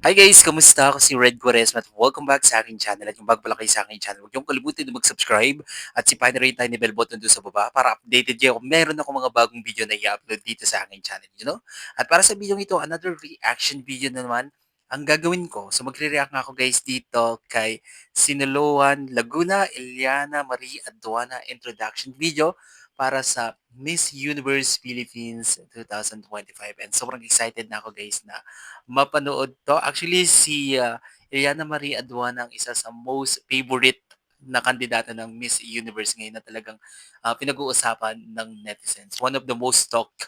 Hi guys! Kamusta? Ako si Red Quaresma at welcome back sa aking channel. At yung bago pala kayo sa aking channel, huwag niyong kalimutan na mag-subscribe at sipahin na rin tayo ni bell button doon sa baba para updated kayo kung meron ako mga bagong video na i-upload dito sa aking channel. At para sa video ito, another reaction video na naman ang gagawin ko. So magre-react nga ako guys dito kay Sinaloan Laguna Eliana Marie Aduana introduction video para sa Miss Universe Philippines 2025. And sobrang excited na ako guys na mapanood 'to. Actually Iliana Marie Aduana ang isa sa most favorite na kandidata ng Miss Universe ngayon na talagang, pinag-uusapan ng netizens. One of the most talked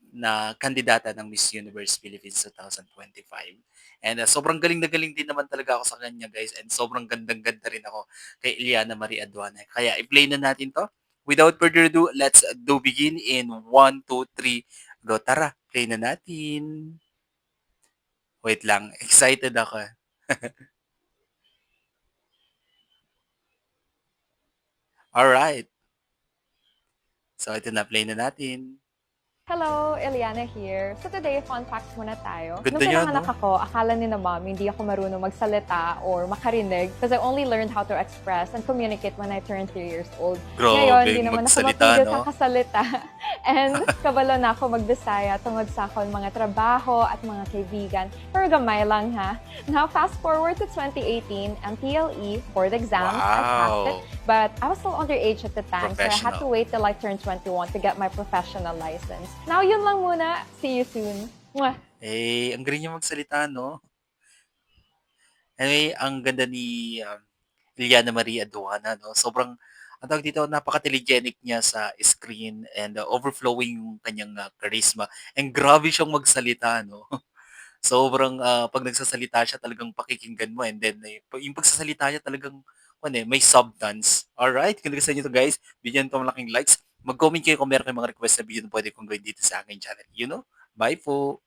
na kandidata ng Miss Universe Philippines 2025. And, sobrang galing na galing din naman talaga ako sa kanya guys and sobrang gandang-ganda rin ako kay Iliana Marie Aduana. Kaya i-play na natin 'to. Without further ado, let's do begin in 1, 2, 3, go. Tara, play na natin. Wait lang, excited ako. Alright. So ito na, play na natin. Hello, Eliana here. So today, fun facts muna tayo. Nung Ganda niya pinanganak 'no? ako, akala ni na mom hindi ako marunong magsalita or makarinig because I only learned how to express and communicate when I turned 3 years old. Ngayon, hindi Grabeng naman ako magsalita mapigil 'no? kakasalita. And kabalo na ako magbisaya tungod sa akong mga trabaho at mga kaibigan. Pero gamay lang ha. Now, fast forward to 2018, MPLE, board exams, I passed it. Wow, But I was still underage at the time, so I had to professional. wait till I turned 21 to get my professional license. Now, yun lang muna. See you soon. Mwah! Eh, ang galing niya magsalita 'no? Anyway, ang ganda ni, Liliana Marie Aduana 'no? Sobrang anong tawag dito, napaka-telegenic niya sa screen and, overflowing yung kanyang, charisma and grabe siyang magsalita 'no? Sobrang, 'pag nagsasalita siya talagang pakikinggan mo and then, yung pagsasalita niya talagang ano, may substance. Alright, kung nagustuhan niyo 'to guys, bigyan ko malaking likes. Mag-comment kayo kung meron kayong mga request na video na puwede kong gawin dito sa aking channel. Bye po.